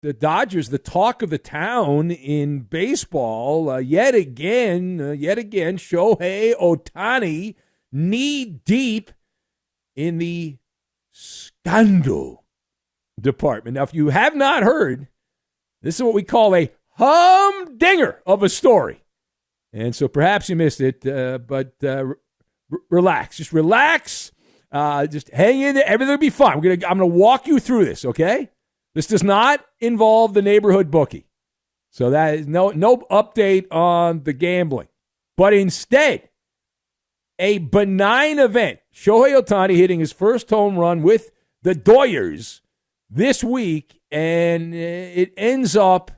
the Dodgers, the talk of the town in baseball, yet again, Shohei Ohtani, knee deep in the scandal department. Now, if you have not heard, this is what we call a humdinger of a story. And so perhaps you missed it, but relax. Just relax. Just hang in there. Everything will be fine. I'm gonna walk you through this, okay? This does not involve the neighborhood bookie. So that is no update on the gambling. But instead, a benign event. Shohei Ohtani hitting his first home run with the Dodgers this week, and it ends up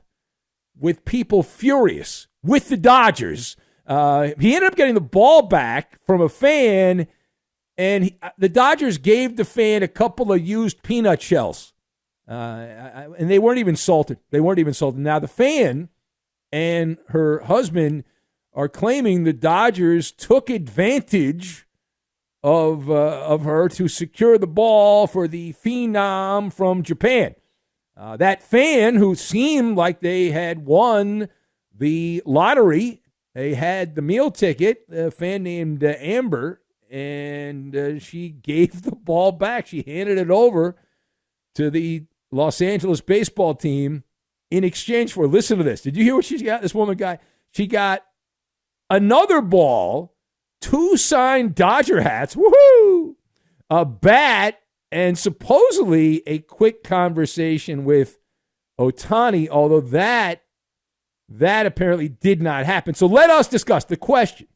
with people furious with the Dodgers. He ended up getting the ball back from a fan, and the Dodgers gave the fan a couple of used peanut shells. And they weren't even salted. Now, the fan and her husband are claiming the Dodgers took advantage of her to secure the ball for the phenom from Japan. That fan, who seemed like they had won the lottery, they had the meal ticket, a fan named Amber, and she gave the ball back. She handed it over to the Los Angeles baseball team in exchange for, listen to this. Did you hear what she got? This woman got, she got another ball, 2 signed Dodger hats, woohoo, a bat, and supposedly a quick conversation with Otani, although that apparently did not happen. So let us discuss the question.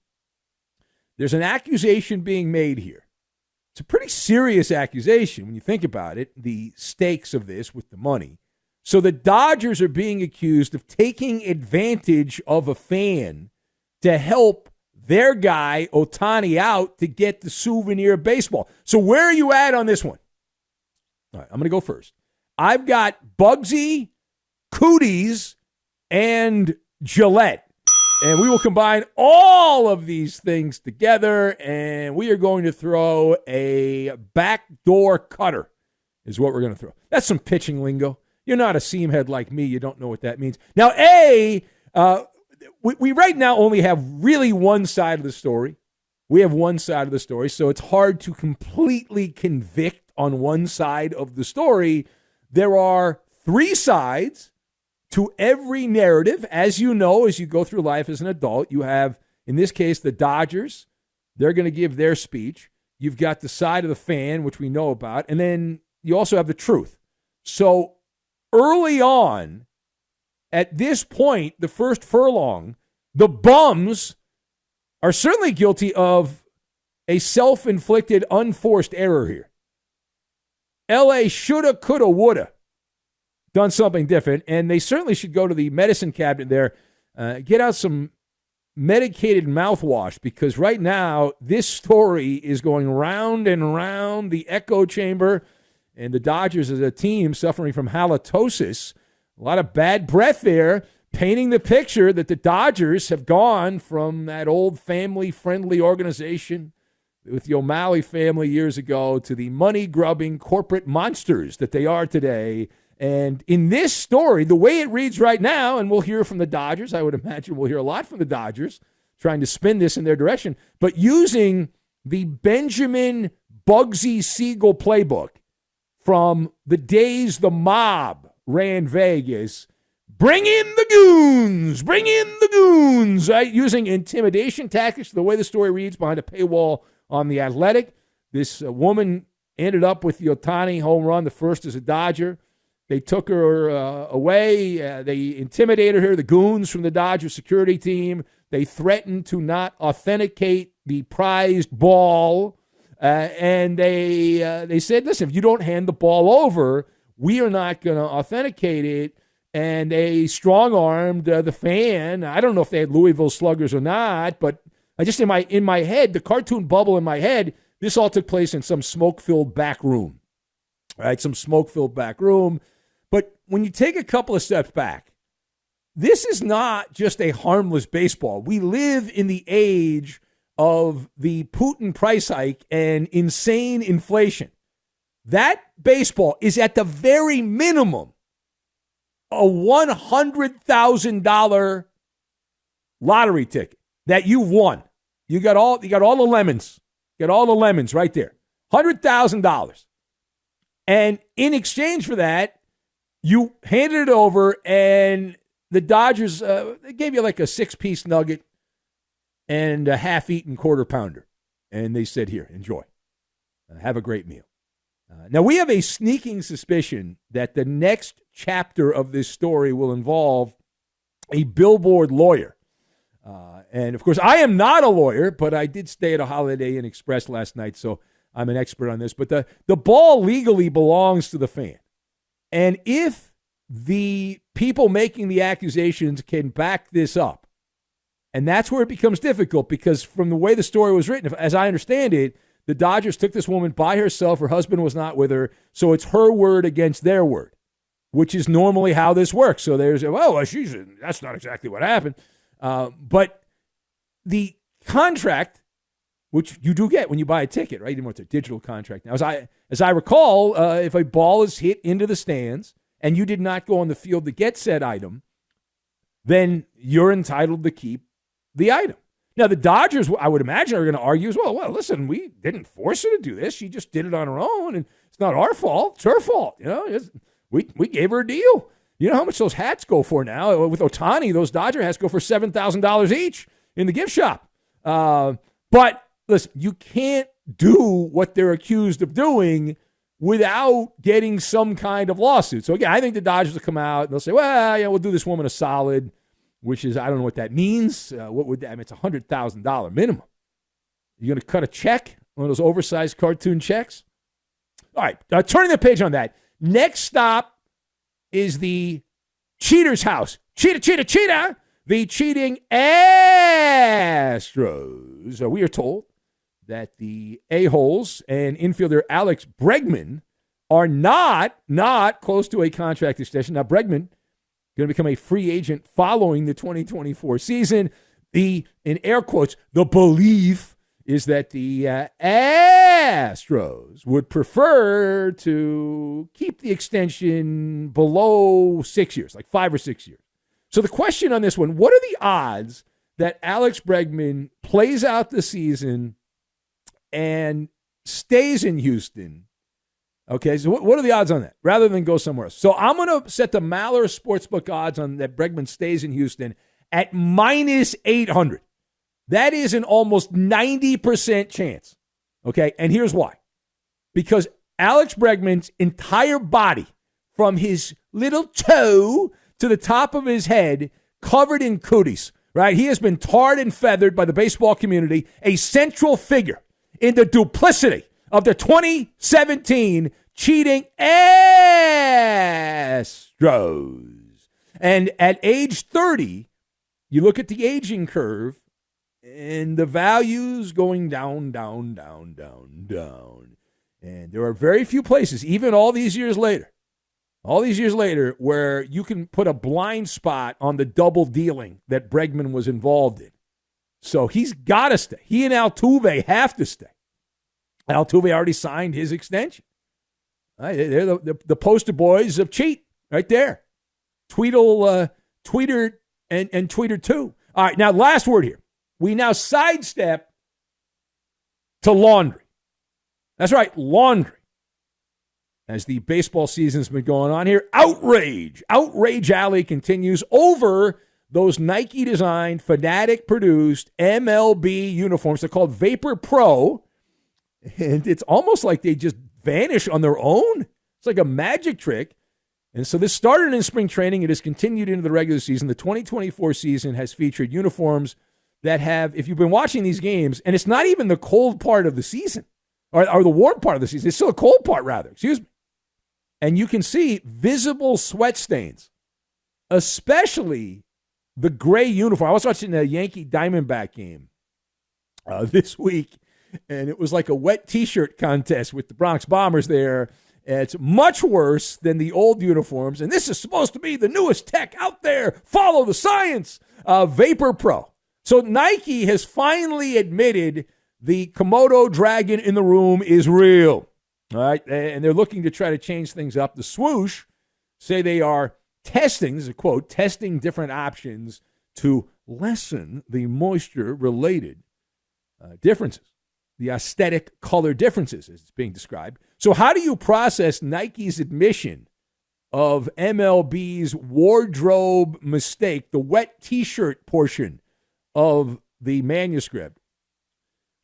There's an accusation being made here. It's a pretty serious accusation when you think about it, the stakes of this with the money. So the Dodgers are being accused of taking advantage of a fan to help their guy, Otani, out to get the souvenir baseball. So where are you at on this one? All right, I'm going to go first. I've got Bugsy, Cooties, and Gillette. And we will combine all of these things together, and we are going to throw a backdoor cutter is what we're going to throw. That's some pitching lingo. You're not a seam head like me. You don't know what that means. Now, we right now only have really one side of the story. We have one side of the story, so it's hard to completely convict on one side of the story. There are 3 sides to every narrative. As you know, as you go through life as an adult, you have, in this case, the Dodgers. They're going to give their speech. You've got the side of the fan, which we know about, and then you also have the truth. So early on, at this point, the first furlong, the bums are certainly guilty of a self-inflicted, unforced error here. L.A. shoulda, coulda, woulda done something different, and they certainly should go to the medicine cabinet there, get out some medicated mouthwash, because right now this story is going round and round the echo chamber, and the Dodgers as a team suffering from halitosis, a lot of bad breath there, painting the picture that the Dodgers have gone from that old family-friendly organization with the O'Malley family years ago to the money-grubbing corporate monsters that they are today. And in this story, the way it reads right now, and we'll hear from the Dodgers, I would imagine we'll hear a lot from the Dodgers trying to spin this in their direction, but using the Benjamin Bugsy Siegel playbook from the days the mob ran Vegas. Bring in the goons, right? Using intimidation tactics, the way the story reads behind a paywall on The Athletic. This woman ended up with the Otani home run, the first as a Dodger. They took her away. They intimidated her, the goons from the Dodger security team. They threatened to not authenticate the prized ball. And they said, listen, if you don't hand the ball over, we are not going to authenticate it. And they strong-armed the fan. I don't know if they had Louisville Sluggers or not, but I just in my head, the cartoon bubble in my head, this all took place in some smoke-filled back room. Right, some smoke-filled back room. But when you take a couple of steps back, this is not just a harmless baseball. We live in the age of the Putin price hike and insane inflation. That baseball is at the very minimum a $100,000 lottery ticket that you've won. You got all the lemons. You got all the lemons right there. $100,000. And in exchange for that, you handed it over, and the Dodgers they gave you like a 6-piece nugget and a half-eaten quarter pounder. And they said, here, enjoy. Have a great meal. Now, we have a sneaking suspicion that the next chapter of this story will involve a billboard lawyer. And, of course, I am not a lawyer, but I did stay at a Holiday Inn Express last night, so I'm an expert on this. But the ball legally belongs to the fan. And if the people making the accusations can back this up, and that's where it becomes difficult, because from the way the story was written, as I understand it, the Dodgers took this woman by herself. Her husband was not with her, so it's her word against their word, which is normally how this works. So there's, that's not exactly what happened. But the contract, which you do get when you buy a ticket, right? It's a digital contract. Now, as I recall, if a ball is hit into the stands and you did not go on the field to get said item, then you're entitled to keep the item. Now, the Dodgers, I would imagine, are going to argue as well. Well, listen, we didn't force her to do this. She just did it on her own, and it's not our fault. It's her fault. We gave her a deal. You know how much those hats go for now? With Otani, those Dodger hats go for $7,000 each in the gift shop. But listen, you can't do what they're accused of doing without getting some kind of lawsuit. So, again, I think the Dodgers will come out and they'll say, we'll do this woman a solid, which is, I don't know what that means. What would that mean? It's a $100,000 minimum. You're going to cut a check, one of those oversized cartoon checks? All right, turning the page on that. Next stop is the cheater's house. Cheetah. The cheating Astros. We are told that the a-holes and infielder Alex Bregman are not close to a contract extension. Now, Bregman going to become a free agent following the 2024 season. In air quotes, the belief is that the Astros would prefer to keep the extension below 6 years, like 5 or 6 years. So the question on this one, what are the odds that Alex Bregman plays out the season and stays in Houston? Okay, so what are the odds on that, rather than go somewhere else? So I'm going to set the Maller Sportsbook odds on that Bregman stays in Houston at -800. That is an almost 90% chance, okay? And here's why. Because Alex Bregman's entire body, from his little toe to the top of his head, covered in cooties, right? He has been tarred and feathered by the baseball community, a central figure in the duplicity of the 2017 cheating Astros. And at age 30, you look at the aging curve, and the value's going down. And there are very few places, even all these years later, where you can put a blind spot on the double dealing that Bregman was involved in. So he's got to stay. He and Altuve have to stay. Altuve already signed his extension. Right, they're the poster boys of cheat right there. Tweeter and Tweeter too. All right, now last word here. We now sidestep to laundry. That's right, laundry. As the baseball season's been going on here, outrage alley continues over those Nike-designed, Fanatic-produced MLB uniforms. They're called Vapor Pro, and it's almost like they just vanish on their own. It's like a magic trick. And so this started in spring training. It has continued into the regular season. The 2024 season has featured uniforms that have, if you've been watching these games, and it's not even the cold part of the season, or the warm part of the season. It's still a cold part, rather. Excuse me. And you can see visible sweat stains, especially the gray uniform. I was watching the Yankee Diamondback game this week, and it was like a wet T-shirt contest with the Bronx Bombers there. It's much worse than the old uniforms, and this is supposed to be the newest tech out there. Follow the science. Vapor Pro. So Nike has finally admitted the Komodo dragon in the room is real. All right, and they're looking to try to change things up. The swoosh say they are testing, this is a quote, testing different options to lessen the moisture-related differences, the aesthetic color differences, as it's being described. So how do you process Nike's admission of MLB's wardrobe mistake, the wet T-shirt portion of the manuscript?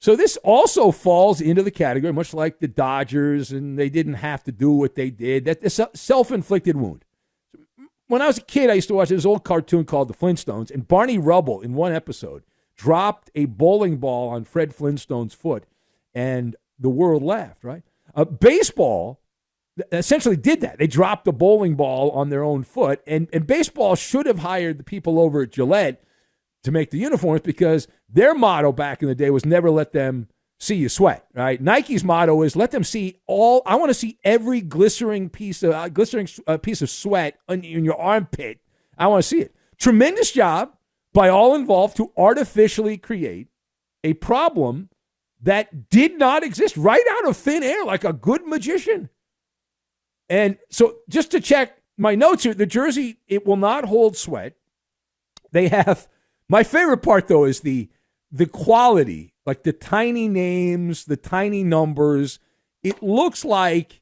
So this also falls into the category, much like the Dodgers, and they didn't have to do what they did, that it's a self-inflicted wound. When I was a kid, I used to watch this old cartoon called The Flintstones, and Barney Rubble, in one episode, dropped a bowling ball on Fred Flintstone's foot, and the world laughed, right? Baseball essentially did that. They dropped the bowling ball on their own foot, and baseball should have hired the people over at Gillette to make the uniforms, because their motto back in the day was never let them see you sweat, right? Nike's motto is let them see all. I want to see every glistening piece of sweat in your armpit. I want to see it. Tremendous job by all involved to artificially create a problem that did not exist, right out of thin air, like a good magician. And so just to check my notes here, the jersey, it will not hold sweat. They have, my favorite part though is the quality, like the tiny names, the tiny numbers. It looks like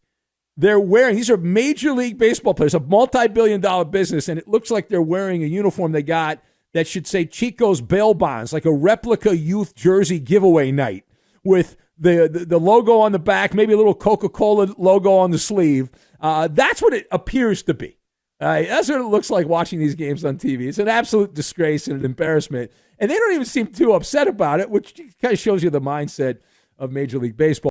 they're wearing, these are Major League Baseball players, a multi-billion-dollar business, and it looks like they're wearing a uniform they got that should say Chico's Bail Bonds, like a replica youth jersey giveaway night with the logo on the back, maybe a little Coca-Cola logo on the sleeve. That's what it appears to be. That's what it looks like watching these games on TV. It's an absolute disgrace and an embarrassment. And they don't even seem too upset about it, which kind of shows you the mindset of Major League Baseball.